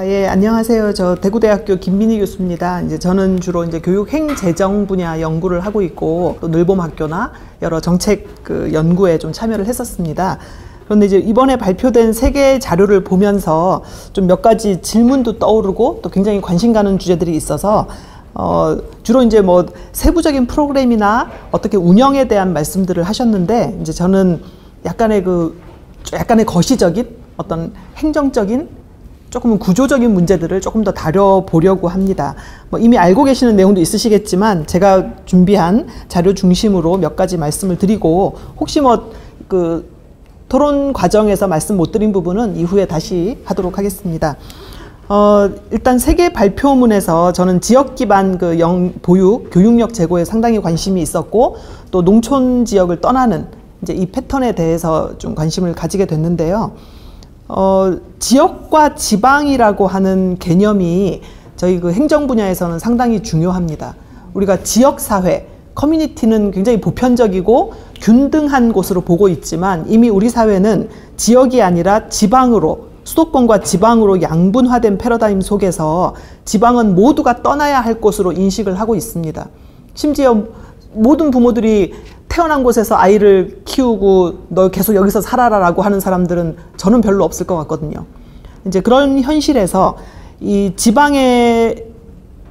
예, 안녕하세요. 저 대구대학교 김민희 교수입니다. 이제 저는 주로 이제 교육 행재정 분야 연구를 하고 있고, 또 늘봄 학교나 여러 정책 연구에 좀 참여를 했었습니다. 그런데 이제 이번에 발표된 3개의 자료를 보면서 좀 몇 가지 질문도 떠오르고 또 굉장히 관심 가는 주제들이 있어서 주로 이제 뭐 세부적인 프로그램이나 어떻게 운영에 대한 말씀들을 하셨는데, 이제 저는 약간의 거시적인 어떤 행정적인 조금은 구조적인 문제들을 조금 더 다뤄보려고 합니다. 뭐 이미 알고 계시는 내용도 있으시겠지만 제가 준비한 자료 중심으로 몇 가지 말씀을 드리고, 혹시 뭐 토론 과정에서 말씀 못 드린 부분은 이후에 다시 하도록 하겠습니다. 일단 3개 발표문에서 저는 지역 기반 보육, 교육력 제고에 상당히 관심이 있었고, 또 농촌 지역을 떠나는 이제 이 패턴에 대해서 좀 관심을 가지게 됐는데요. 지역과 지방이라고 하는 개념이 저희 행정 분야에서는 상당히 중요합니다. 우리가 지역사회, 커뮤니티는 굉장히 보편적이고 균등한 곳으로 보고 있지만, 이미 우리 사회는 지역이 아니라 지방으로, 수도권과 지방으로 양분화된 패러다임 속에서 지방은 모두가 떠나야 할 곳으로 인식을 하고 있습니다. 심지어 모든 부모들이 태어난 곳에서 아이를 키우고 너 계속 여기서 살아라라고 하는 사람들은 저는 별로 없을 것 같거든요. 이제 그런 현실에서 이 지방에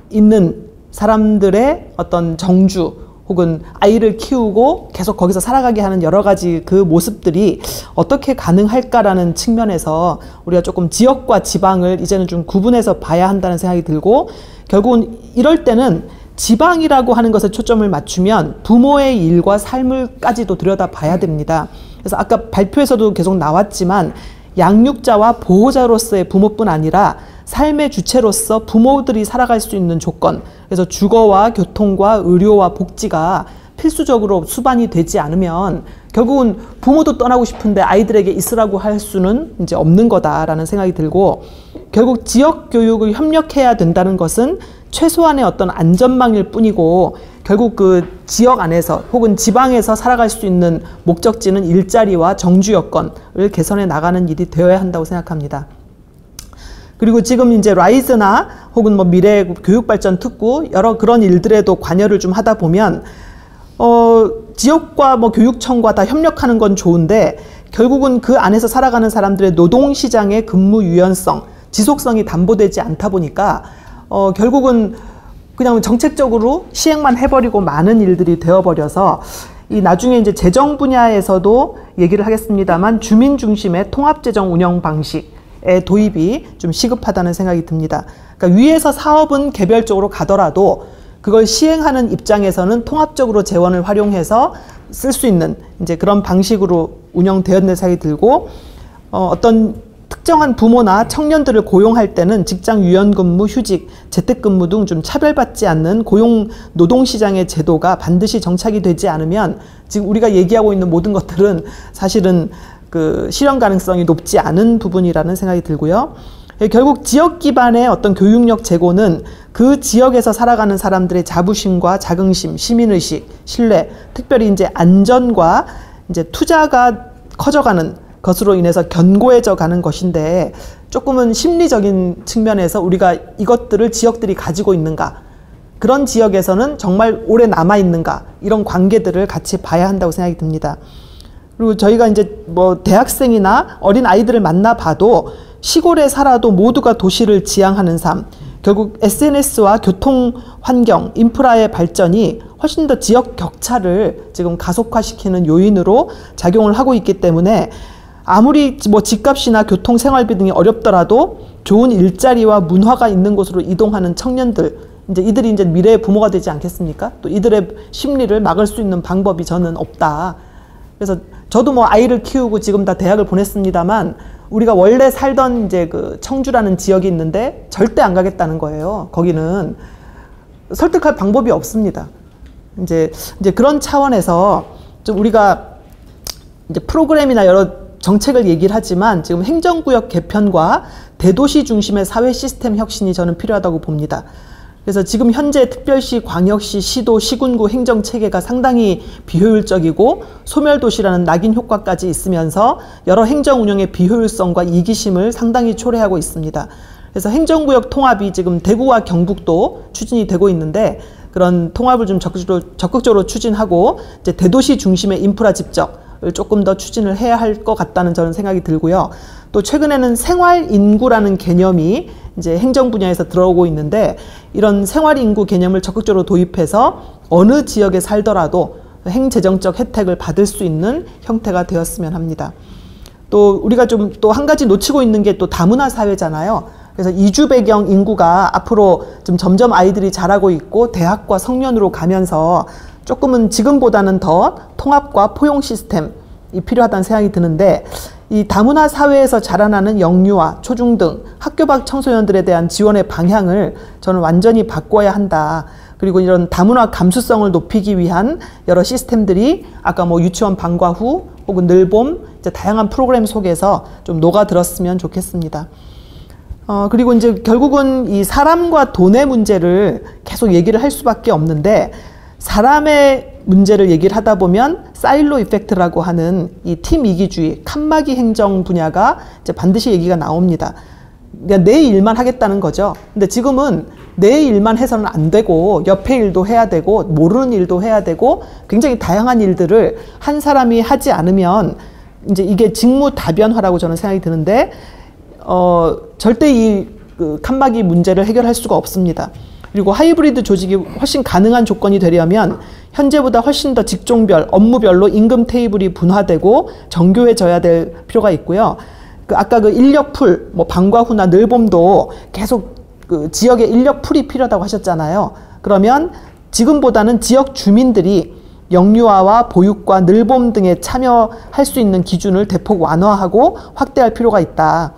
있는 사람들의 어떤 정주 혹은 아이를 키우고 계속 거기서 살아가게 하는 여러 가지 그 모습들이 어떻게 가능할까라는 측면에서 우리가 조금 지역과 지방을 이제는 좀 구분해서 봐야 한다는 생각이 들고, 결국은 이럴 때는 지방이라고 하는 것에 초점을 맞추면 부모의 일과 삶을까지도 들여다봐야 됩니다. 그래서 아까 발표에서도 계속 나왔지만 양육자와 보호자로서의 부모뿐 아니라 삶의 주체로서 부모들이 살아갈 수 있는 조건, 그래서 주거와 교통과 의료와 복지가 필수적으로 수반이 되지 않으면 결국은 부모도 떠나고 싶은데 아이들에게 있으라고 할 수는 이제 없는 거다라는 생각이 들고, 결국 지역 교육을 협력해야 된다는 것은 최소한의 어떤 안전망일 뿐이고, 결국 그 지역 안에서 혹은 지방에서 살아갈 수 있는 목적지는 일자리와 정주 여건을 개선해 나가는 일이 되어야 한다고 생각합니다. 그리고 지금 이제 라이즈나 혹은 뭐 미래 교육발전 특구 여러 그런 일들에도 관여를 좀 하다 보면 지역과 뭐 교육청과 다 협력하는 건 좋은데, 결국은 그 안에서 살아가는 사람들의 노동시장의 근무 유연성, 지속성이 담보되지 않다 보니까 결국은 그냥 정책적으로 시행만 해버리고 많은 일들이 되어버려서, 이 나중에 이제 재정 분야에서도 얘기를 하겠습니다만 주민 중심의 통합재정 운영 방식의 도입이 좀 시급하다는 생각이 듭니다. 그러니까 위에서 사업은 개별적으로 가더라도 그걸 시행하는 입장에서는 통합적으로 재원을 활용해서 쓸 수 있는 이제 그런 방식으로 운영되었는 생각이 들고, 어떤 특정한 부모나 청년들을 고용할 때는 직장 유연근무, 휴직, 재택근무 등 좀 차별받지 않는 고용 노동시장의 제도가 반드시 정착이 되지 않으면 지금 우리가 얘기하고 있는 모든 것들은 사실은 실현 가능성이 높지 않은 부분이라는 생각이 들고요. 결국 지역 기반의 어떤 교육력 제고는 그 지역에서 살아가는 사람들의 자부심과 자긍심, 시민의식, 신뢰, 특별히 이제 안전과 이제 투자가 커져가는 것으로 인해서 견고해져 가는 것인데, 조금은 심리적인 측면에서 우리가 이것들을 지역들이 가지고 있는가, 그런 지역에서는 정말 오래 남아 있는가, 이런 관계들을 같이 봐야 한다고 생각이 듭니다. 그리고 저희가 이제 뭐 대학생이나 어린 아이들을 만나봐도 시골에 살아도 모두가 도시를 지향하는 삶, 결국 SNS와 교통 환경, 인프라의 발전이 훨씬 더 지역 격차를 지금 가속화시키는 요인으로 작용을 하고 있기 때문에, 아무리 뭐 집값이나 교통, 생활비 등이 어렵더라도 좋은 일자리와 문화가 있는 곳으로 이동하는 청년들, 이제 이들이 이제 미래의 부모가 되지 않겠습니까? 또 이들의 심리를 막을 수 있는 방법이 저는 없다. 그래서 저도 뭐 아이를 키우고 지금 다 대학을 보냈습니다만, 우리가 원래 살던 이제 청주라는 지역이 있는데 절대 안 가겠다는 거예요. 거기는 설득할 방법이 없습니다. 이제 그런 차원에서 좀 우리가 이제 프로그램이나 여러 정책을 얘기를 하지만 지금 행정구역 개편과 대도시 중심의 사회 시스템 혁신이 저는 필요하다고 봅니다. 그래서 지금 현재 특별시, 광역시, 시도, 시군구 행정체계가 상당히 비효율적이고 소멸도시라는 낙인 효과까지 있으면서 여러 행정 운영의 비효율성과 이기심을 상당히 초래하고 있습니다. 그래서 행정구역 통합이 지금 대구와 경북도 추진이 되고 있는데 그런 통합을 좀 적극적으로 추진하고 이제 대도시 중심의 인프라 집적을 조금 더 추진을 해야 할 것 같다는 저는 생각이 들고요. 또 최근에는 생활 인구라는 개념이 이제 행정 분야에서 들어오고 있는데 이런 생활 인구 개념을 적극적으로 도입해서 어느 지역에 살더라도 행재정적 혜택을 받을 수 있는 형태가 되었으면 합니다. 또 우리가 좀 또 한 가지 놓치고 있는 게 또 다문화 사회잖아요. 그래서 이주 배경 인구가 앞으로 좀 점점 아이들이 자라고 있고 대학과 성년으로 가면서 조금은 지금보다는 더 통합과 포용 시스템이 필요하다는 생각이 드는데 이 다문화 사회에서 자라나는 영유아, 초중등, 학교 밖 청소년들에 대한 지원의 방향을 저는 완전히 바꿔야 한다. 그리고 이런 다문화 감수성을 높이기 위한 여러 시스템들이 아까 뭐 유치원 방과 후 혹은 늘봄 이제 다양한 프로그램 속에서 좀 녹아들었으면 좋겠습니다. 그리고 이제 결국은 이 사람과 돈의 문제를 계속 얘기를 할 수밖에 없는데 사람의 문제를 얘기를 하다 보면 사일로 이펙트라고 하는 이 팀 이기주의, 칸막이 행정 분야가 이제 반드시 얘기가 나옵니다. 그러니까 내 일만 하겠다는 거죠. 근데 지금은 내 일만 해서는 안 되고 옆에 일도 해야 되고 모르는 일도 해야 되고 굉장히 다양한 일들을 한 사람이 하지 않으면 이제 이게 직무다변화라고 저는 생각이 드는데 절대 이 칸막이 문제를 해결할 수가 없습니다. 그리고 하이브리드 조직이 훨씬 가능한 조건이 되려면 현재보다 훨씬 더 직종별, 업무별로 임금 테이블이 분화되고 정교해져야 될 필요가 있고요. 아까 그 인력풀, 뭐 방과 후나 늘봄도 계속 그 지역의 인력풀이 필요하다고 하셨잖아요. 그러면 지금보다는 지역 주민들이 영유아와 보육과 늘봄 등에 참여할 수 있는 기준을 대폭 완화하고 확대할 필요가 있다.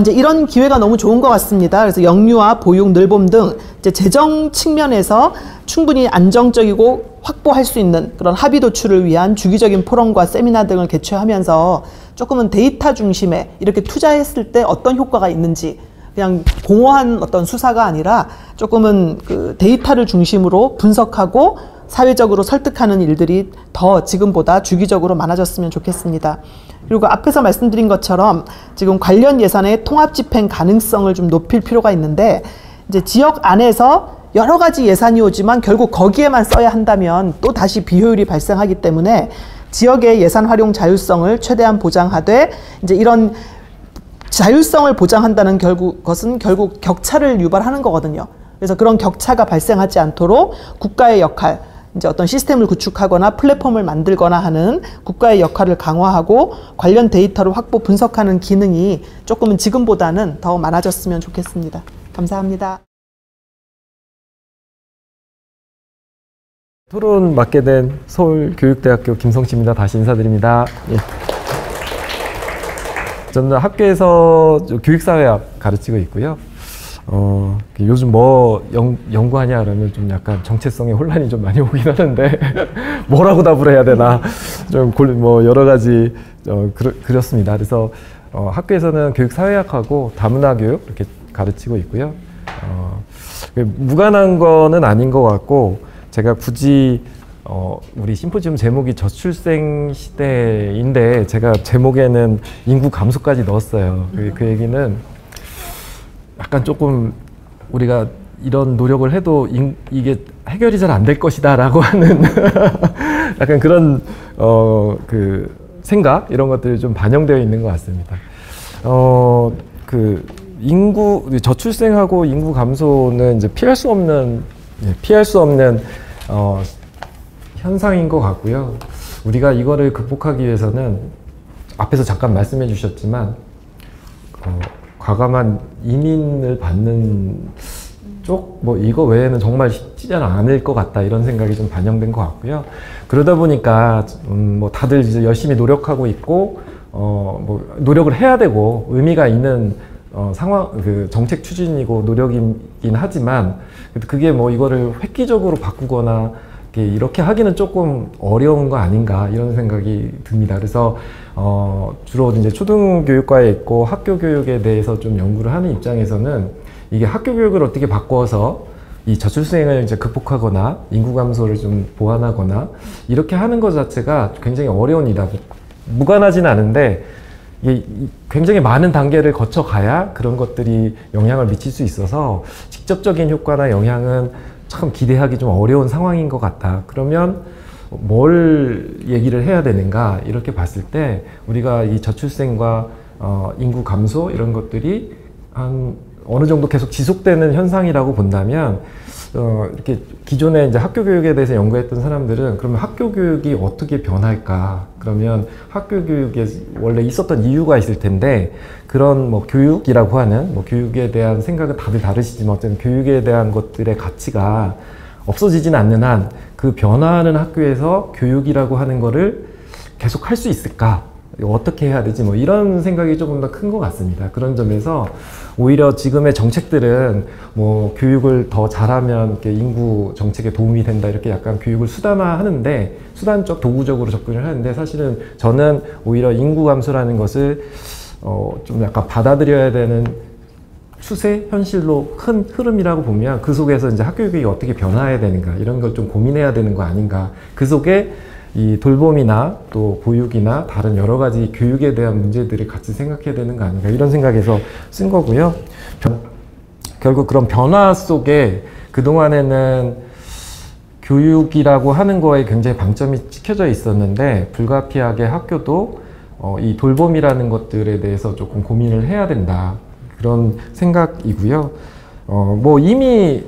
이제 이런 기회가 너무 좋은 것 같습니다. 그래서 영유아, 보육, 늘봄 등 이제 재정 측면에서 충분히 안정적이고 확보할 수 있는 그런 합의 도출을 위한 주기적인 포럼과 세미나 등을 개최하면서 조금은 데이터 중심에 이렇게 투자했을 때 어떤 효과가 있는지 그냥 공허한 어떤 수사가 아니라 조금은 그 데이터를 중심으로 분석하고 사회적으로 설득하는 일들이 더 지금보다 주기적으로 많아졌으면 좋겠습니다. 그리고 앞에서 말씀드린 것처럼 지금 관련 예산의 통합 집행 가능성을 좀 높일 필요가 있는데 이제 지역 안에서 여러 가지 예산이 오지만 결국 거기에만 써야 한다면 또 다시 비효율이 발생하기 때문에 지역의 예산 활용 자율성을 최대한 보장하되 이제 이런 자율성을 보장한다는 것은 결국 격차를 유발하는 거거든요. 그래서 그런 격차가 발생하지 않도록 국가의 역할, 이제 어떤 시스템을 구축하거나 플랫폼을 만들거나 하는 국가의 역할을 강화하고 관련 데이터를 확보 분석하는 기능이 조금은 지금보다는 더 많아졌으면 좋겠습니다. 감사합니다. 토론 맡게 된 서울교육대학교 김성치입니다. 다시 인사드립니다. 예. 저는 학교에서 교육사회학 가르치고 있고요. 요즘 뭐 연구하냐 그러면 좀 약간 정체성의 혼란이 좀 많이 오긴 하는데 뭐라고 답을 해야 되나 좀 뭐 여러 가지 그렇습니다. 그래서 학교에서는 교육사회학하고 다문화 교육 이렇게 가르치고 있고요. 무관한 거는 아닌 것 같고 제가 굳이 우리 심포지움 제목이 저출생 시대인데 제가 제목에는 인구 감소까지 넣었어요. 그 얘기는 약간 조금 우리가 이런 노력을 해도 이게 해결이 잘 안 될 것이다 라고 하는 약간 그런 그 생각 이런 것들이 좀 반영되어 있는 것 같습니다. 그 저출생하고 인구 감소는 이제 피할 수 없는 현상인 것 같고요. 우리가 이거를 극복하기 위해서는 앞에서 잠깐 말씀해 주셨지만 과감한 이민을 받는 쪽 뭐 이거 외에는 정말 쉽지는 않을 것 같다 이런 생각이 좀 반영된 것 같고요. 그러다 보니까 뭐 다들 이제 열심히 노력하고 있고 뭐 노력을 해야 되고 의미가 있는 상황 그 정책 추진이고 노력이긴 하지만 그게 뭐 이거를 획기적으로 바꾸거나 이렇게 하기는 조금 어려운 거 아닌가 이런 생각이 듭니다. 그래서 주로 이제 초등교육과에 있고 학교 교육에 대해서 좀 연구를 하는 입장에서는 이게 학교 교육을 어떻게 바꿔서 이 저출생을 이제 극복하거나 인구 감소를 좀 보완하거나 이렇게 하는 것 자체가 굉장히 어려운 일이다. 무관하지는 않은데 이게 굉장히 많은 단계를 거쳐가야 그런 것들이 영향을 미칠 수 있어서 직접적인 효과나 영향은 참 기대하기 좀 어려운 상황인 것 같다. 그러면 뭘 얘기를 해야 되는가 이렇게 봤을 때 우리가 이 저출생과 인구 감소 이런 것들이 한 어느 정도 계속 지속되는 현상이라고 본다면 이렇게 기존에 이제 학교 교육에 대해서 연구했던 사람들은 그러면 학교 교육이 어떻게 변할까? 그러면 학교 교육에 원래 있었던 이유가 있을 텐데 그런 뭐 교육이라고 하는 뭐 교육에 대한 생각은 다들 다르시지만 어쨌든 교육에 대한 것들의 가치가 없어지지는 않는 한 그 변화하는 학교에서 교육이라고 하는 거를 계속 할 수 있을까? 어떻게 해야 되지? 뭐 이런 생각이 조금 더 큰 것 같습니다. 그런 점에서 오히려 지금의 정책들은 뭐 교육을 더 잘하면 이렇게 인구 정책에 도움이 된다 이렇게 약간 교육을 수단화하는데 수단적 도구적으로 접근을 하는데 사실은 저는 오히려 인구 감소라는 것을 좀 약간 받아들여야 되는 추세, 현실로 큰 흐름이라고 보면 그 속에서 이제 학교 교육이 어떻게 변화해야 되는가 이런 걸 좀 고민해야 되는 거 아닌가. 그 속에 이 돌봄이나 또 보육이나 다른 여러 가지 교육에 대한 문제들을 같이 생각해야 되는 거 아닌가 이런 생각에서 쓴 거고요. 결국 그런 변화 속에 그동안에는 교육이라고 하는 거에 굉장히 방점이 찍혀져 있었는데 불가피하게 학교도 이 돌봄이라는 것들에 대해서 조금 고민을 해야 된다. 그런 생각이고요. 뭐 이미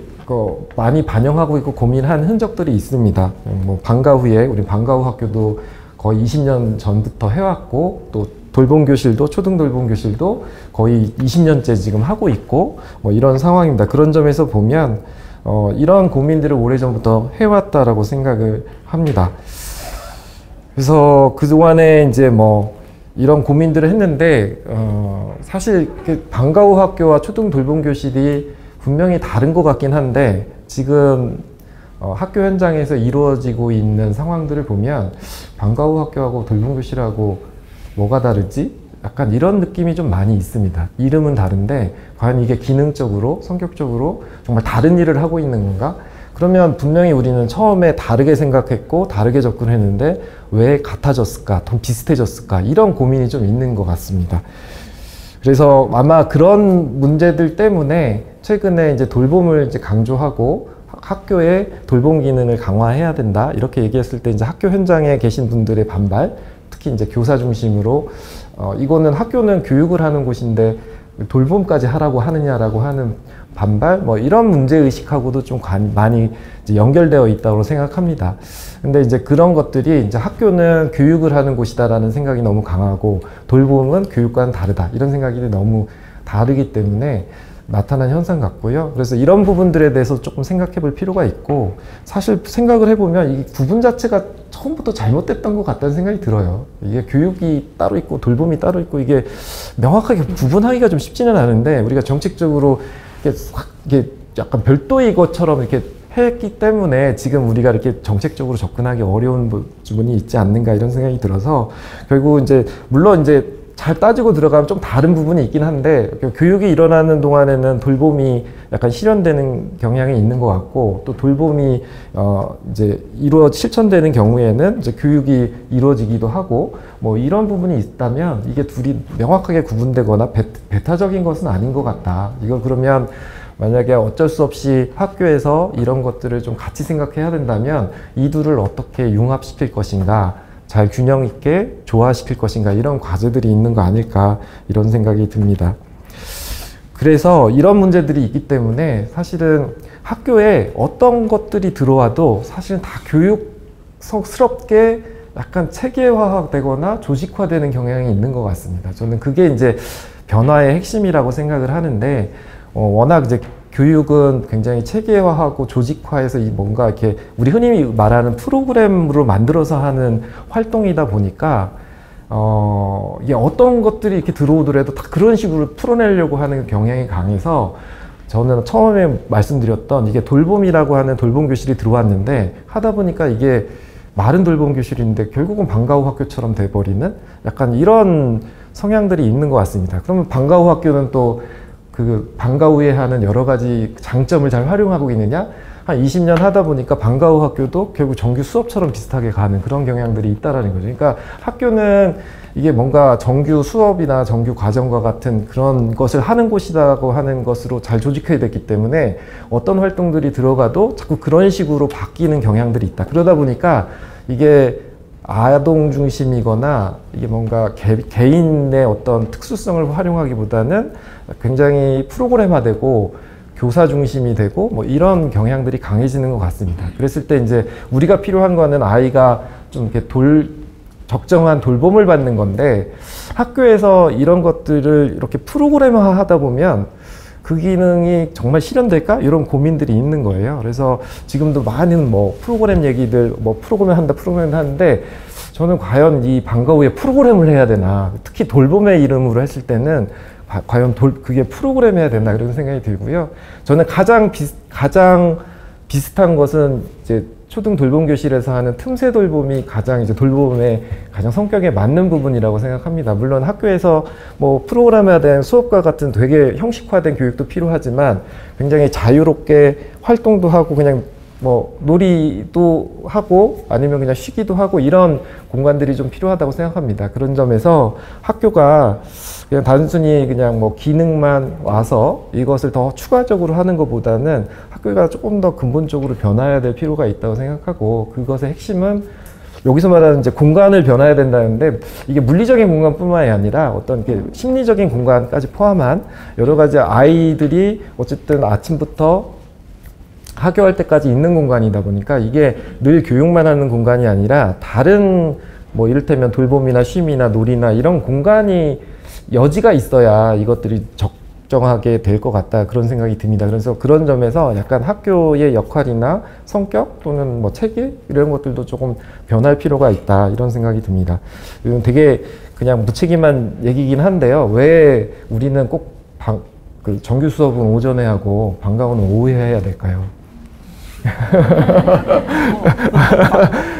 많이 반영하고 있고 고민한 흔적들이 있습니다. 뭐 방과 후에 우리 방과 후 학교도 거의 20년 전부터 해왔고 또 돌봄교실도 초등 돌봄교실도 거의 20년째 지금 하고 있고 뭐 이런 상황입니다. 그런 점에서 보면 이런 고민들을 오래전부터 해왔다라고 생각을 합니다. 그래서 그동안에 이제 뭐 이런 고민들을 했는데 사실 방과 후 학교와 초등 돌봄교실이 분명히 다른 것 같긴 한데 지금 학교 현장에서 이루어지고 있는 상황들을 보면 방과 후 학교하고 돌봄교실하고 뭐가 다르지? 약간 이런 느낌이 좀 많이 있습니다. 이름은 다른데 과연 이게 기능적으로, 성격적으로 정말 다른 일을 하고 있는 건가? 그러면 분명히 우리는 처음에 다르게 생각했고 다르게 접근했는데 왜 같아졌을까? 더 비슷해졌을까? 이런 고민이 좀 있는 것 같습니다. 그래서 아마 그런 문제들 때문에 최근에 이제 돌봄을 이제 강조하고 학교의 돌봄 기능을 강화해야 된다. 이렇게 얘기했을 때 이제 학교 현장에 계신 분들의 반발, 특히 이제 교사 중심으로 이거는 학교는 교육을 하는 곳인데 돌봄까지 하라고 하느냐라고 하는 반발, 뭐 이런 문제의식하고도 좀 많이 이제 연결되어 있다고 생각합니다. 근데 이제 그런 것들이 이제 학교는 교육을 하는 곳이다라는 생각이 너무 강하고 돌봄은 교육과는 다르다. 이런 생각이 너무 다르기 때문에 나타난 현상 같고요. 그래서 이런 부분들에 대해서 조금 생각해 볼 필요가 있고 사실 생각을 해보면 이 구분 자체가 처음부터 잘못됐던 것 같다는 생각이 들어요. 이게 교육이 따로 있고 돌봄이 따로 있고 이게 명확하게 구분하기가 좀 쉽지는 않은데 우리가 정책적으로 이게 약간 별도의 것처럼 이렇게 했기 때문에 지금 우리가 이렇게 정책적으로 접근하기 어려운 부분이 있지 않는가 이런 생각이 들어서 결국 이제 물론 이제 잘 따지고 들어가면 좀 다른 부분이 있긴 한데 교육이 일어나는 동안에는 돌봄이 약간 실현되는 경향이 있는 것 같고 또 돌봄이 이제 실천되는 경우에는 이제 교육이 이루어지기도 하고 뭐 이런 부분이 있다면 이게 둘이 명확하게 구분되거나 배타적인 것은 아닌 것 같다. 이거 그러면 만약에 어쩔 수 없이 학교에서 이런 것들을 좀 같이 생각해야 된다면 이 둘을 어떻게 융합시킬 것인가 잘 균형 있게 조화시킬 것인가 이런 과제들이 있는 거 아닐까 이런 생각이 듭니다. 그래서 이런 문제들이 있기 때문에 사실은 학교에 어떤 것들이 들어와도 사실은 다 교육스럽게 약간 체계화되거나 조직화되는 경향이 있는 것 같습니다. 저는 그게 이제 변화의 핵심이라고 생각을 하는데 워낙 이제 교육은 굉장히 체계화하고 조직화해서 뭔가 이렇게 우리 흔히 말하는 프로그램으로 만들어서 하는 활동이다 보니까 이게 어떤 것들이 이렇게 들어오더라도 다 그런 식으로 풀어내려고 하는 경향이 강해서 저는 처음에 말씀드렸던 이게 돌봄이라고 하는 돌봄교실이 들어왔는데 하다 보니까 이게 말은 돌봄교실인데 결국은 방과 후 학교처럼 돼버리는 약간 이런 성향들이 있는 것 같습니다. 그러면 방과 후 학교는 또 그 방과 후에 하는 여러 가지 장점을 잘 활용하고 있느냐? 한 20년 하다 보니까 방과 후 학교도 결국 정규 수업처럼 비슷하게 가는 그런 경향들이 있다라는 거죠. 그러니까 학교는 이게 뭔가 정규 수업이나 정규 과정과 같은 그런 것을 하는 곳이라고 하는 것으로 잘 조직화되어 있기 때문에 어떤 활동들이 들어가도 자꾸 그런 식으로 바뀌는 경향들이 있다. 그러다 보니까 이게 아동 중심이거나 이게 뭔가 개인의 어떤 특수성을 활용하기보다는 굉장히 프로그램화되고 교사 중심이 되고 뭐 이런 경향들이 강해지는 것 같습니다. 그랬을 때 이제 우리가 필요한 거는 아이가 좀 이렇게 적정한 돌봄을 받는 건데 학교에서 이런 것들을 이렇게 프로그램화 하다 보면 그 기능이 정말 실현될까? 이런 고민들이 있는 거예요. 그래서 지금도 많은 뭐 프로그램 얘기들, 뭐 프로그램 하는데 저는 과연 이 방과 후에 프로그램을 해야 되나? 특히 돌봄의 이름으로 했을 때는 과연 그게 프로그램 해야 되나? 그런 생각이 들고요. 저는 가장 비슷한 것은 이제 초등 돌봄 교실에서 하는 틈새 돌봄이 가장 이제 돌봄의 가장 성격에 맞는 부분이라고 생각합니다. 물론 학교에서 뭐 프로그램화된 수업과 같은 되게 형식화된 교육도 필요하지만 굉장히 자유롭게 활동도 하고 그냥 뭐 놀이도 하고 아니면 그냥 쉬기도 하고 이런 공간들이 좀 필요하다고 생각합니다. 그런 점에서 학교가 그냥 단순히 그냥 뭐 기능만 와서 이것을 더 추가적으로 하는 것보다는 학교가 조금 더 근본적으로 변화해야 될 필요가 있다고 생각하고 그것의 핵심은 여기서 말하는 이제 공간을 변화해야 된다는데 이게 물리적인 공간뿐만이 아니라 어떤 게 심리적인 공간까지 포함한 여러 가지 아이들이 어쨌든 아침부터 학교할 때까지 있는 공간이다 보니까 이게 늘 교육만 하는 공간이 아니라 다른 뭐 이를테면 돌봄이나 쉼이나 놀이나 이런 공간이 여지가 있어야 이것들이 적정하게 될 것 같다 그런 생각이 듭니다. 그래서 그런 점에서 약간 학교의 역할이나 성격 또는 뭐 체계 이런 것들도 조금 변할 필요가 있다 이런 생각이 듭니다. 이건 되게 그냥 무책임한 얘기긴 한데요. 왜 우리는 꼭 그 정규 수업은 오전에 하고 방과 후는 오후에 해야 될까요?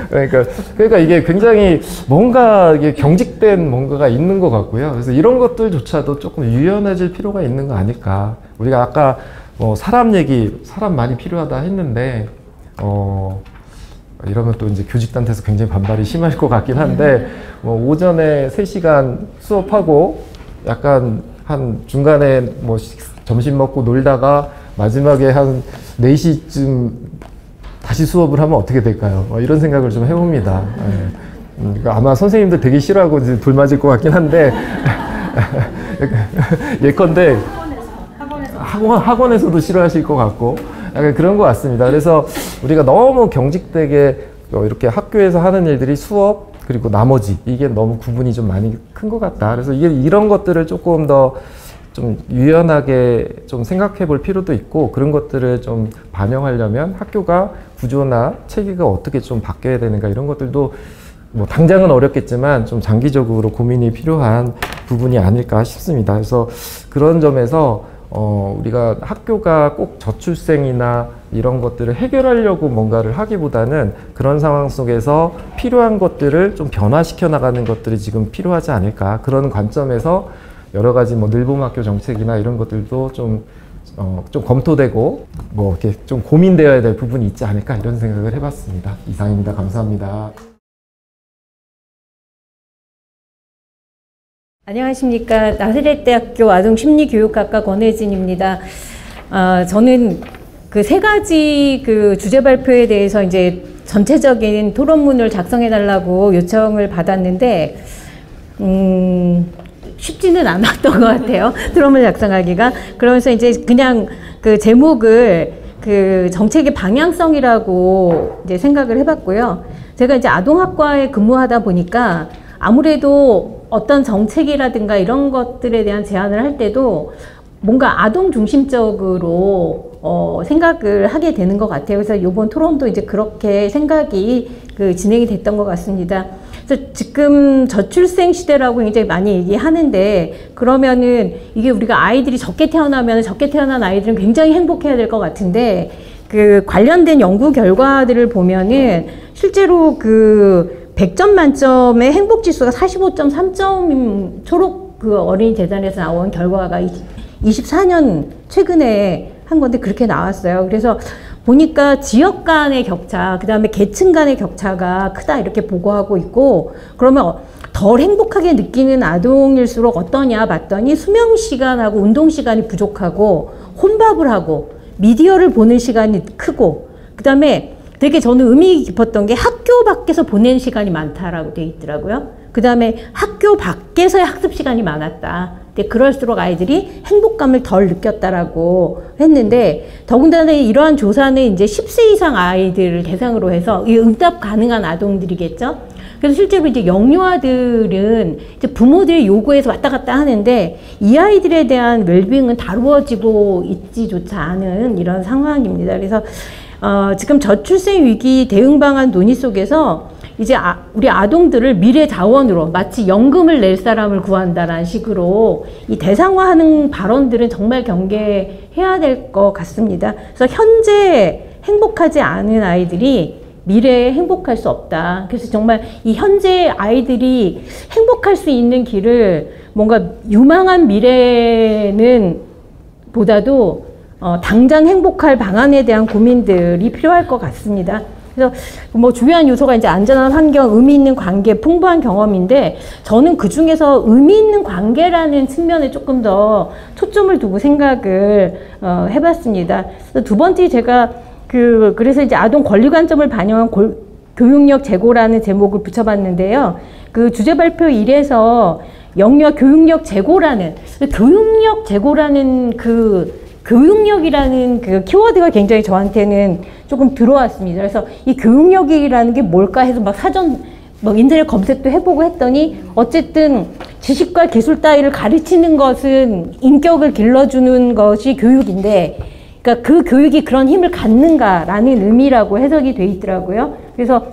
그러니까 이게 굉장히 뭔가 이게 경직된 뭔가가 있는 것 같고요. 그래서 이런 것들조차도 조금 유연해질 필요가 있는 거 아닐까. 우리가 아까 뭐 사람 많이 필요하다 했는데 이러면 또 이제 교직단체에서 굉장히 반발이 심할 것 같긴 한데 뭐 오전에 3시간 수업하고 약간 한 중간에 뭐 점심 먹고 놀다가 마지막에 한 4시쯤 다시 수업을 하면 어떻게 될까요? 이런 생각을 좀 해봅니다. 그러니까 아마 선생님들 되게 싫어하고 이제 돌 맞을 것 같긴 한데 예컨대 학원에서도 싫어하실 것 같고 약간 그런 것 같습니다. 그래서 우리가 너무 경직되게 이렇게 학교에서 하는 일들이 수업 그리고 나머지 이게 너무 구분이 좀 많이 큰 것 같다. 그래서 이런 것들을 조금 더 좀 유연하게 좀 생각해 볼 필요도 있고 그런 것들을 좀 반영하려면 학교가 구조나 체계가 어떻게 좀 바뀌어야 되는가 이런 것들도 뭐 당장은 어렵겠지만 좀 장기적으로 고민이 필요한 부분이 아닐까 싶습니다. 그래서 그런 점에서 우리가 학교가 꼭 저출생이나 이런 것들을 해결하려고 뭔가를 하기보다는 그런 상황 속에서 필요한 것들을 좀 변화시켜 나가는 것들이 지금 필요하지 않을까 그런 관점에서 여러 가지 뭐 늘봄학교 정책이나 이런 것들도 좀 검토되고 뭐 이렇게 좀 고민되어야 될 부분이 있지 않을까 이런 생각을 해봤습니다. 이상입니다. 감사합니다. 안녕하십니까. 나사렛대학교 아동심리교육학과 권혜진입니다. 저는 그 3가지 그 주제 발표에 대해서 이제 전체적인 토론문을 작성해 달라고 요청을 받았는데 쉽지는 않았던 것 같아요. 토론문 작성하기가. 그러면서 이제 그냥 그 제목을 그 정책의 방향성이라고 이제 생각을 해봤고요. 제가 이제 아동학과에 근무하다 보니까 아무래도 어떤 정책이라든가 이런 것들에 대한 제안을 할 때도 뭔가 아동 중심적으로 생각을 하게 되는 것 같아요. 그래서 이번 토론도 이제 그렇게 생각이 진행이 됐던 것 같습니다. 그래서 지금 저출생 시대라고 굉장히 많이 얘기하는데 그러면은 이게 우리가 아이들이 적게 태어나면 적게 태어난 아이들은 굉장히 행복해야 될 것 같은데 그 관련된 연구 결과들을 보면은 실제로 그 100점 만점의 행복 지수가 45.3점 초록 그 어린이 재단에서 나온 결과가 24년 최근에 한 건데 그렇게 나왔어요. 그래서 보니까 지역 간의 격차, 그 다음에 계층 간의 격차가 크다 이렇게 보고하고 있고, 그러면 덜 행복하게 느끼는 아동일수록 어떠냐 봤더니 수면 시간하고 운동 시간이 부족하고 혼밥을 하고 미디어를 보는 시간이 크고, 그 다음에 되게 저는 의미 깊었던 게 학교 밖에서 보낸 시간이 많다라고 돼 있더라고요. 그 다음에 학교 밖에서의 학습 시간이 많았다. 근데 그럴수록 아이들이 행복감을 덜 느꼈다라고 했는데, 더군다나 이러한 조사는 이제 10세 이상 아이들을 대상으로 해서 이 응답 가능한 아동들이겠죠. 그래서 실제로 이제 영유아들은 이제 부모들의 요구에서 왔다 갔다 하는데 이 아이들에 대한 웰빙은 다루어지고 있지조차 않은 이런 상황입니다. 그래서 지금 저출생 위기 대응 방안 논의 속에서 이제 우리 아동들을 미래 자원으로 마치 연금을 낼 사람을 구한다라는 식으로 이 대상화하는 발언들은 정말 경계해야 될 것 같습니다. 그래서 현재 행복하지 않은 아이들이 미래에 행복할 수 없다. 그래서 정말 이 현재 아이들이 행복할 수 있는 길을 뭔가 유망한 미래는 보다도 당장 행복할 방안에 대한 고민들이 필요할 것 같습니다. 그래서 뭐 주요한 요소가 이제 안전한 환경, 의미 있는 관계, 풍부한 경험인데 저는 그 중에서 의미 있는 관계라는 측면에 조금 더 초점을 두고 생각을 해봤습니다. 두 번째 제가 그래서 이제 아동 권리 관점을 반영한 교육력 제고라는 제목을 붙여봤는데요. 그 주제 발표 1에서 영유아 교육력 제고라는 교육력이라는 그 키워드가 굉장히 저한테는 조금 들어왔습니다. 그래서 이 교육력이라는 게 뭘까 해서 막 사전 인터넷 검색도 해보고 했더니 어쨌든 지식과 기술 따위를 가르치는 것은 인격을 길러주는 것이 교육인데, 그러니까 그 교육이 그런 힘을 갖는가라는 의미라고 해석이 돼 있더라고요. 그래서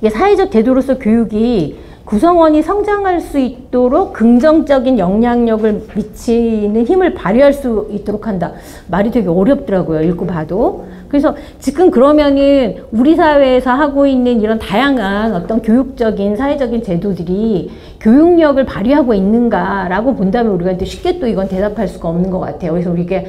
이게 사회적 제도로서 교육이 구성원이 성장할 수 있도록 긍정적인 영향력을 미치는 힘을 발휘할 수 있도록 한다. 말이 되게 어렵더라고요. 읽고 봐도. 그래서 지금 그러면은 우리 사회에서 하고 있는 이런 다양한 어떤 교육적인 사회적인 제도들이 교육력을 발휘하고 있는가라고 본다면 우리가 이제 쉽게 또 이건 대답할 수가 없는 것 같아요. 그래서 우리가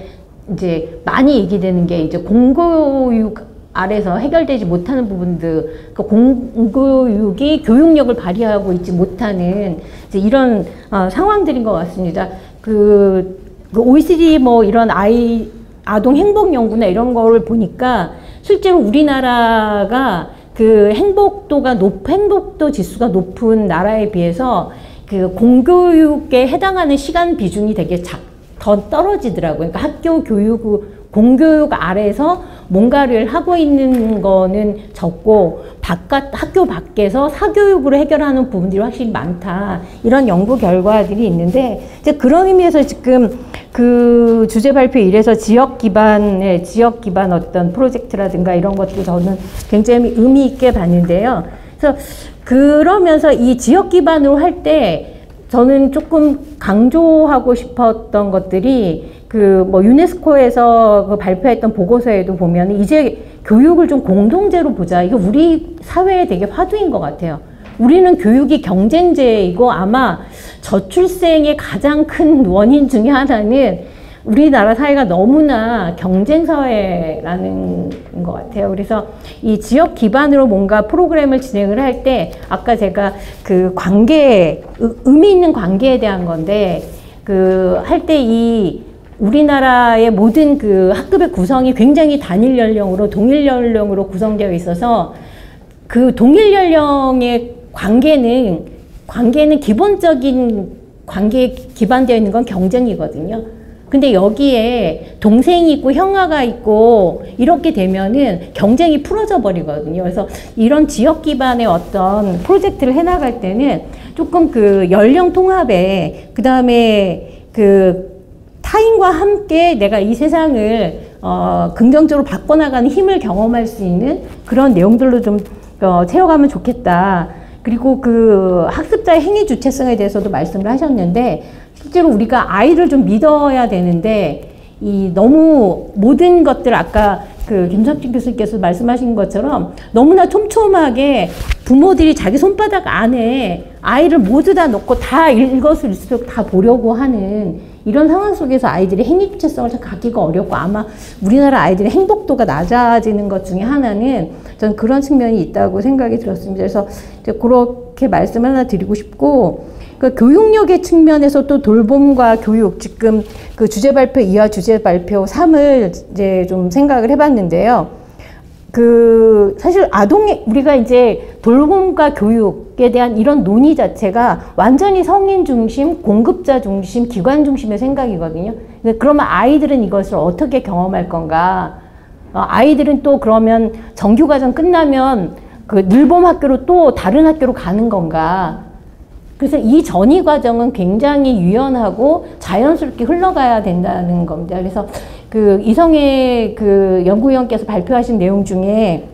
이제 많이 얘기되는 게 이제 공교육 아래서 해결되지 못하는 부분들, 그 공교육이 교육력을 발휘하고 있지 못하는 이제 이런 상황들인 것 같습니다. 그 OECD 뭐 이런 아동 행복 연구나 이런 거를 보니까 실제로 우리나라가 그 행복도 지수가 높은 나라에 비해서 그 공교육에 해당하는 시간 비중이 되게 더 떨어지더라고요. 그러니까 학교 공교육 아래에서 뭔가를 하고 있는 거는 적고 학교 밖에서 사교육으로 해결하는 부분들이 확실히 많다. 이런 연구 결과들이 있는데 이제 그런 의미에서 지금 그 주제 발표 1에서 지역 기반 어떤 프로젝트라든가 이런 것도 저는 굉장히 의미 있게 봤는데요. 그래서 그러면서 이 지역 기반으로 할 때 저는 조금 강조하고 싶었던 것들이 뭐 유네스코에서 그 발표했던 보고서에도 보면 이제 교육을 좀 공동체로 보자. 이거 우리 사회에 되게 화두인 것 같아요. 우리는 교육이 경쟁제이고 아마 저출생의 가장 큰 원인 중에 하나는 우리나라 사회가 너무나 경쟁사회라는 것 같아요. 그래서 이 지역 기반으로 뭔가 프로그램을 진행을 할 때 아까 제가 그 의미 있는 관계에 대한 건데 할 때 이 우리나라의 모든 그 학급의 구성이 굉장히 단일 연령으로 동일 연령으로 구성되어 있어서 그 동일 연령의 관계는 기본적인 관계에 기반되어 있는 건 경쟁이거든요. 근데 여기에 동생이 있고 형아가 있고 이렇게 되면은 경쟁이 풀어져 버리거든요. 그래서 이런 지역 기반의 어떤 프로젝트를 해나갈 때는 조금 그 연령 통합에 그 다음에 그 타인과 함께 내가 이 세상을 긍정적으로 바꿔나가는 힘을 경험할 수 있는 그런 내용들로 좀 채워가면 좋겠다. 그리고 그 학습자의 행위 주체성에 대해서도 말씀을 하셨는데 실제로 우리가 아이를 좀 믿어야 되는데 너무 모든 것들 아까 그 김석진 교수님께서 말씀하신 것처럼 너무나 촘촘하게 부모들이 자기 손바닥 안에 아이를 모두 다 놓고 다 일거수일투족 다 보려고 하는 이런 상황 속에서 아이들의 행위 주체성을 좀 갖기가 어렵고 아마 우리나라 아이들의 행복도가 낮아지는 것 중에 하나는 저는 그런 측면이 있다고 생각이 들었습니다. 그래서 이제 그렇게 말씀을 하나 드리고 싶고 그 교육력의 측면에서 또 돌봄과 교육 지금 그 주제 발표 2와 주제 발표 3을 이제 좀 생각을 해봤는데요. 그 사실 우리가 이제 돌봄과 교육에 대한 이런 논의 자체가 완전히 성인 중심, 공급자 중심, 기관 중심의 생각이거든요. 그러면 아이들은 이것을 어떻게 경험할 건가? 아이들은 또 그러면 정규과정 끝나면 그 늘봄 학교로 또 다른 학교로 가는 건가? 그래서 이 전이 과정은 굉장히 유연하고 자연스럽게 흘러가야 된다는 겁니다. 그래서 그 이성애 그 연구위원께서 발표하신 내용 중에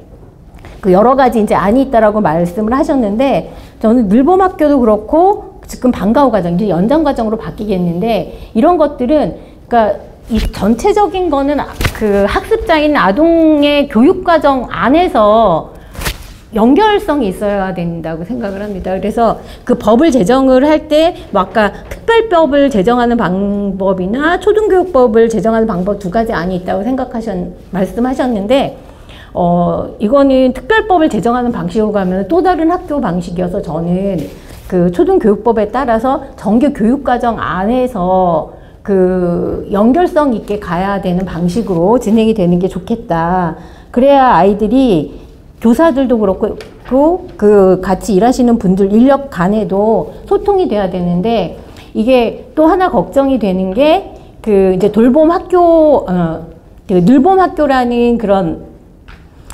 그 여러 가지 이제 안이 있다라고 말씀을 하셨는데 저는 늘봄 학교도 그렇고 지금 방과후 과정, 이제 연장 과정으로 바뀌겠는데 이런 것들은 그러니까 이 전체적인 거는 그 학습자인 아동의 교육 과정 안에서 연결성이 있어야 된다고 생각을 합니다. 그래서 그 법을 제정을 할 때 아까 특별법을 제정하는 방법이나 초등교육법을 제정하는 방법 두 가지 안이 있다고 말씀하셨는데 이거는 특별법을 제정하는 방식으로 가면 또 다른 학교 방식이어서 저는 그 초등교육법에 따라서 정규 교육과정 안에서 그 연결성 있게 가야 되는 방식으로 진행이 되는 게 좋겠다. 그래야 아이들이 교사들도 그렇고 그 같이 일하시는 분들 인력 간에도 소통이 돼야 되는데 이게 또 하나 걱정이 되는 게 그 이제 돌봄 학교 그 늘봄 학교라는 그런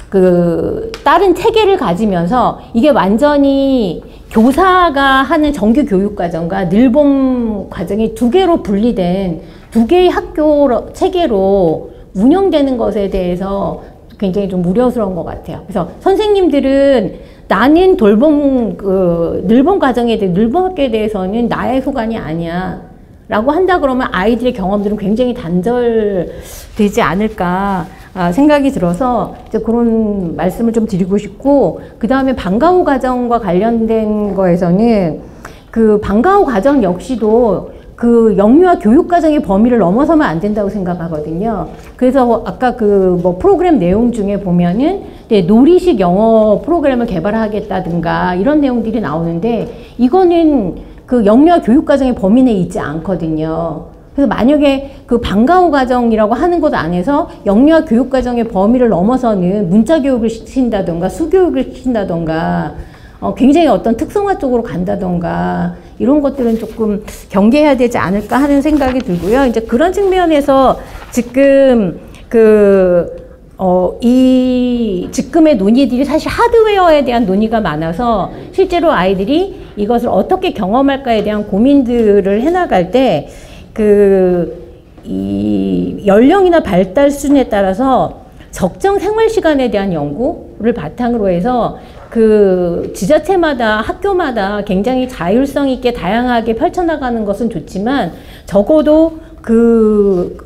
그 다른 체계를 가지면서 이게 완전히 교사가 하는 정규 교육 과정과 늘봄 과정이 두 개로 분리된 두 개의 학교 체계로 운영되는 것에 대해서 굉장히 좀 우려스러운 것 같아요. 그래서 선생님들은 나는 늘봄 과정에 대해, 늘봄 학교에 대해서는 나의 소관이 아니야. 라고 한다 그러면 아이들의 경험들은 굉장히 단절되지 않을까 생각이 들어서 이제 그런 말씀을 좀 드리고 싶고, 그 다음에 방과후 과정과 관련된 거에서는 그 방과후 과정 역시도 그 영유아 교육 과정의 범위를 넘어서면 안 된다고 생각하거든요. 그래서 아까 그 뭐 프로그램 내용 중에 보면은 놀이식 영어 프로그램을 개발하겠다든가 이런 내용들이 나오는데 이거는 그 영유아 교육 과정의 범위 내에 있지 않거든요. 그래서 만약에 그 방과후 과정이라고 하는 것 안에서 영유아 교육 과정의 범위를 넘어서는 문자 교육을 시킨다던가 수교육을 시킨다던가 굉장히 어떤 특성화 쪽으로 간다던가 이런 것들은 조금 경계해야 되지 않을까 하는 생각이 들고요. 이제 그런 측면에서 지금 지금의 논의들이 사실 하드웨어에 대한 논의가 많아서 실제로 아이들이 이것을 어떻게 경험할까에 대한 고민들을 해나갈 때 이 연령이나 발달 수준에 따라서 적정 생활 시간에 대한 연구를 바탕으로 해서 그 지자체마다 학교마다 굉장히 자율성 있게 다양하게 펼쳐나가는 것은 좋지만 적어도 그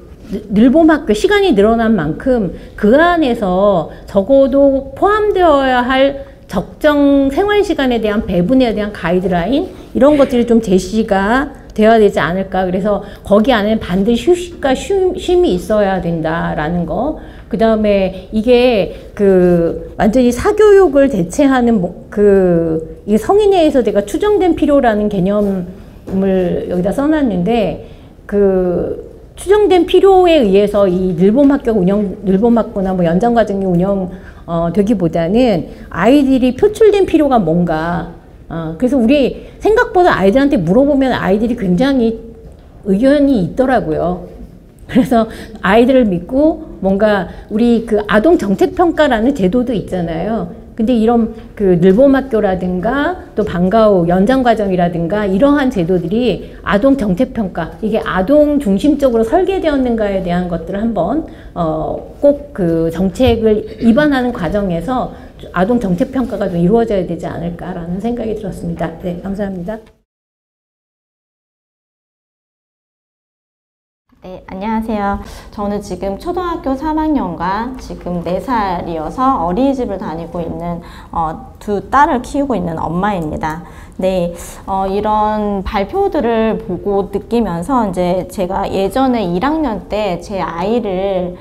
늘봄 학교 시간이 늘어난 만큼 그 안에서 적어도 포함되어야 할 적정 생활 시간에 대한 배분에 대한 가이드라인 이런 것들이 좀 제시가 되어야 되지 않을까. 그래서 거기 안에는 반드시 휴식과 쉼이 있어야 된다라는 거. 그 다음에 이게 그 완전히 사교육을 대체하는 이 성인회에서 제가 추정된 필요라는 개념을 여기다 써놨는데 그 추정된 필요에 의해서 이 늘봄 학교가 늘봄 학교나 뭐 연장 과정이 되기보다는 아이들이 표출된 필요가 뭔가. 그래서 우리 생각보다 아이들한테 물어보면 아이들이 굉장히 의견이 있더라고요. 그래서 아이들을 믿고 뭔가 우리 그 아동 정책 평가라는 제도도 있잖아요. 근데 이런 그 늘봄 학교라든가 또 방과후 연장 과정이라든가 이러한 제도들이 아동 정책 평가, 이게 아동 중심적으로 설계되었는가에 대한 것들을 한번 꼭 그 정책을 입안하는 과정에서 아동 정책 평가가 좀 이루어져야 되지 않을까라는 생각이 들었습니다. 네, 감사합니다. 네, 안녕하세요. 저는 지금 초등학교 3학년과 지금 4살이어서 어린이집을 다니고 있는 두 딸을 키우고 있는 엄마입니다. 네, 이런 발표들을 보고 느끼면서 이제 제가 예전에 1학년 때 제 아이를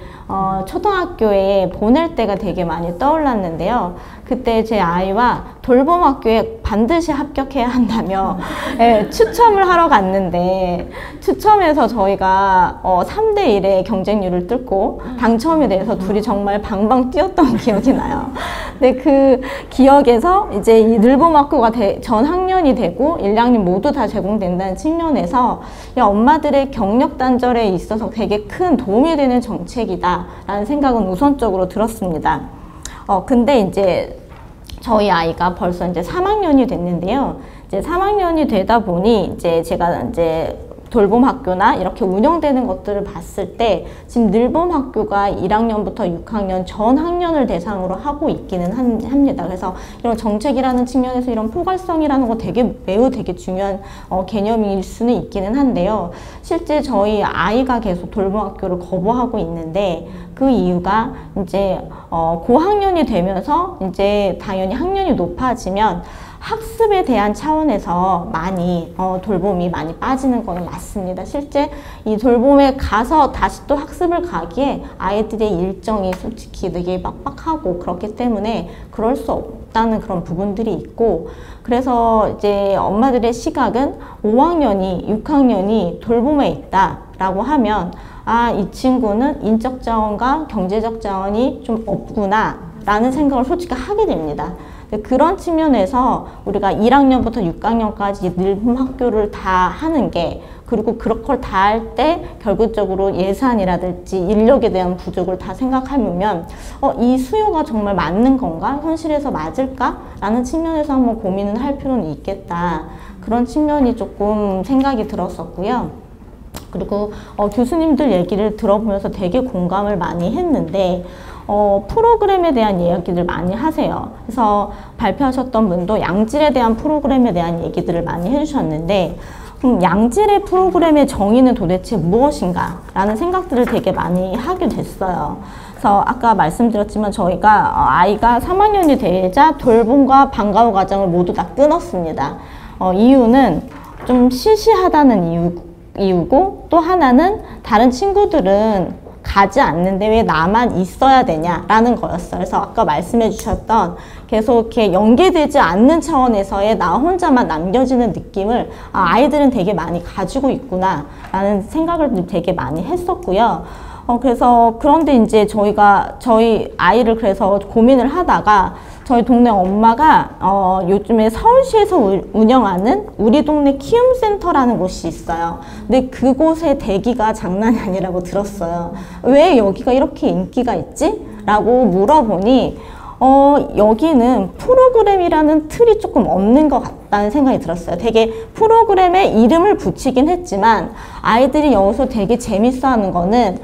초등학교에 보낼 때가 되게 많이 떠올랐는데요. 그때 제 아이와 돌봄학교에 반드시 합격해야 한다며 네, 추첨을 하러 갔는데 추첨에서 저희가 3대1의 경쟁률을 뚫고 당첨이 돼서 둘이 정말 방방 뛰었던 기억이 나요. 근데 그 기억에서 이제 이 늘봄학교가 전 학년이 되고 1, 2학년 모두 다 제공된다는 측면에서 엄마들의 경력 단절에 있어서 되게 큰 도움이 되는 정책이다 라는 생각은 우선적으로 들었습니다. 근데 이제 저희 아이가 벌써 이제 3학년이 됐는데요. 이제 3학년이 되다 보니 이제 제가 이제 돌봄학교나 이렇게 운영되는 것들을 봤을 때 지금 늘봄학교가 1학년부터 6학년 전 학년을 대상으로 하고 있기는 합니다. 그래서 이런 정책이라는 측면에서 이런 포괄성이라는 거 매우 중요한 개념일 수는 있기는 한데요. 실제 저희 아이가 계속 돌봄학교를 거부하고 있는데 그 이유가 이제 고학년이 되면서 이제 당연히 학년이 높아지면 학습에 대한 차원에서 많이 돌봄이 많이 빠지는 거는 맞습니다. 실제 이 돌봄에 가서 다시 또 학습을 가기에 아이들의 일정이 솔직히 되게 빡빡하고 그렇기 때문에 그럴 수 없다는 그런 부분들이 있고, 그래서 이제 엄마들의 시각은 5학년이 6학년이 돌봄에 있다라고 하면 이 친구는 인적 자원과 경제적 자원이 좀 없구나 라는 생각을 솔직히 하게 됩니다. 그런 측면에서 우리가 1학년부터 6학년까지 늘봄학교를 다 하는 게, 그리고 그런 걸 다 할 때 결국적으로 예산이라든지 인력에 대한 부족을 다 생각해보면 이 수요가 정말 맞는 건가? 현실에서 맞을까? 라는 측면에서 한번 고민을 할 필요는 있겠다. 그런 측면이 조금 생각이 들었었고요. 그리고 교수님들 얘기를 들어보면서 되게 공감을 많이 했는데 프로그램에 대한 이야기들 많이 하세요. 그래서 발표하셨던 분도 양질에 대한 프로그램에 대한 얘기들을 많이 해주셨는데 양질의 프로그램의 정의는 도대체 무엇인가 라는 생각들을 되게 많이 하게 됐어요. 그래서 아까 말씀드렸지만 저희가 아이가 3학년이 되자 돌봄과 방과후 과정을 모두 다 끊었습니다. 이유는 좀 시시하다는 이유고, 또 하나는 다른 친구들은 가지 않는데 왜 나만 있어야 되냐라는 거였어요. 그래서 아까 말씀해 주셨던 계속 이렇게 연계되지 않는 차원에서의 나 혼자만 남겨지는 느낌을 아이들은 되게 많이 가지고 있구나 라는 생각을 되게 많이 했었고요. 그래서 그런데 이제 저희 아이를 그래서 고민을 하다가 저희 동네 엄마가 요즘에 서울시에서 운영하는 우리 동네 키움센터라는 곳이 있어요. 근데 그곳의 대기가 장난이 아니라고 들었어요. 왜 여기가 이렇게 인기가 있지? 라고 물어보니 여기는 프로그램이라는 틀이 조금 없는 것 같다는 생각이 들었어요. 되게 프로그램에 이름을 붙이긴 했지만 아이들이 여기서 되게 재밌어 하는 거는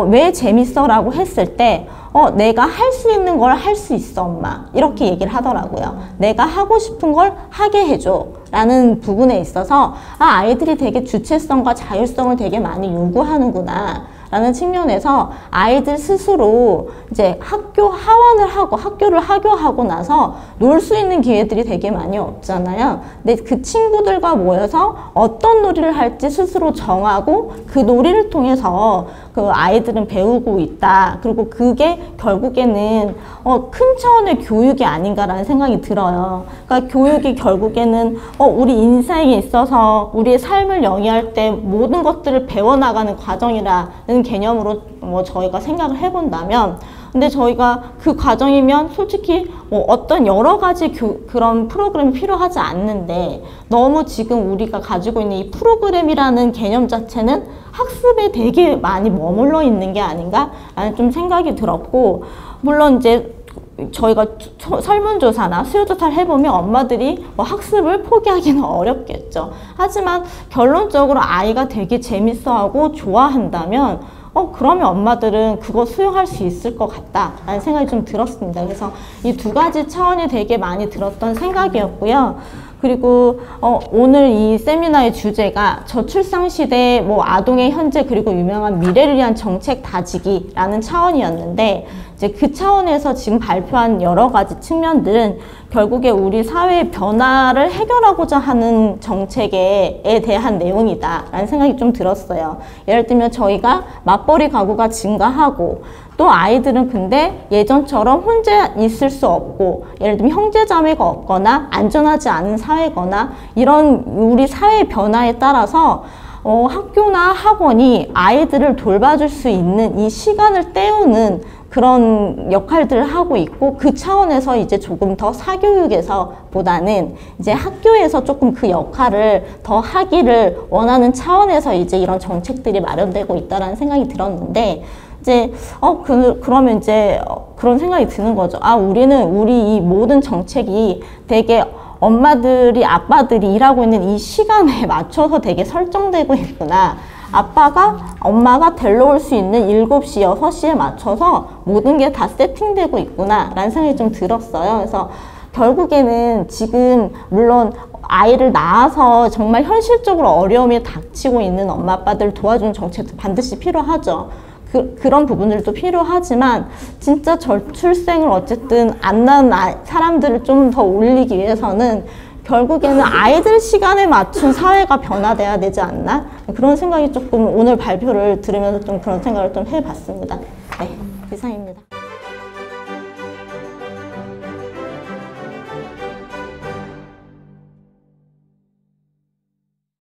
왜 재밌어? 라고 했을 때 내가 할 수 있는 걸 할 수 있어 엄마, 이렇게 얘기를 하더라고요. 내가 하고 싶은 걸 하게 해줘 라는 부분에 있어서 아이들이 되게 주체성과 자율성을 되게 많이 요구하는구나 라는 측면에서 아이들 스스로 이제 학교를 하교하고 나서 놀 수 있는 기회들이 되게 많이 없잖아요. 근데 그 친구들과 모여서 어떤 놀이를 할지 스스로 정하고 그 놀이를 통해서 그 아이들은 배우고 있다. 그리고 그게 결국에는 큰 차원의 교육이 아닌가라는 생각이 들어요. 그러니까 교육이 결국에는 우리 인생에 있어서 우리의 삶을 영위할 때 모든 것들을 배워나가는 과정이라는 개념으로 저희가 생각을 해본다면, 근데 저희가 그 과정이면 솔직히 어떤 여러 가지 그런 프로그램이 필요하지 않는데 너무 지금 우리가 가지고 있는 이 프로그램이라는 개념 자체는 학습에 되게 많이 머물러 있는 게 아닌가라는 좀 생각이 들었고, 물론 이제 저희가 설문조사나 수요조사를 해보면 엄마들이 학습을 포기하기는 어렵겠죠. 하지만 결론적으로 아이가 되게 재밌어하고 좋아한다면 그러면 엄마들은 그거 수용할 수 있을 것 같다라는 생각이 좀 들었습니다. 그래서 이 두 가지 차원이 되게 많이 들었던 생각이었고요. 그리고 오늘 이 세미나의 주제가 저출산 시대 뭐 아동의 현재 그리고 유명한 미래를 위한 정책 다지기라는 차원이었는데 이제 그 차원에서 지금 발표한 여러 가지 측면들은 결국에 우리 사회의 변화를 해결하고자 하는 정책에 대한 내용이다라는 생각이 좀 들었어요. 예를 들면 저희가 맞벌이 가구가 증가하고 또 아이들은 근데 예전처럼 혼자 있을 수 없고 예를 들면 형제자매가 없거나 안전하지 않은 사회거나 이런 우리 사회의 변화에 따라서 학교나 학원이 아이들을 돌봐줄 수 있는 이 시간을 때우는 그런 역할들을 하고 있고 그 차원에서 이제 조금 더 사교육에서보다는 이제 학교에서 조금 그 역할을 더 하기를 원하는 차원에서 이제 이런 정책들이 마련되고 있다라는 생각이 들었는데 이제 그러면 이제 그런 생각이 드는 거죠. 아, 우리 이 모든 정책이 되게 엄마들이 아빠들이 일하고 있는 이 시간에 맞춰서 되게 설정되고 있구나. 엄마가 데려올 수 있는 7시, 6시에 맞춰서 모든 게 다 세팅되고 있구나 라는 생각이 좀 들었어요. 그래서 결국에는 지금 물론 아이를 낳아서 정말 현실적으로 어려움이 닥치고 있는 엄마 아빠들 도와주는 정책도 반드시 필요하죠. 그런 부분들도 필요하지만 진짜 저출생을 어쨌든 안 낳은 사람들을 좀 더 올리기 위해서는 결국에는 아이들 시간에 맞춘 사회가 변화돼야 되지 않나? 그런 생각이 조금 오늘 발표를 들으면서 좀 그런 생각을 좀 해봤습니다. 네, 이상입니다.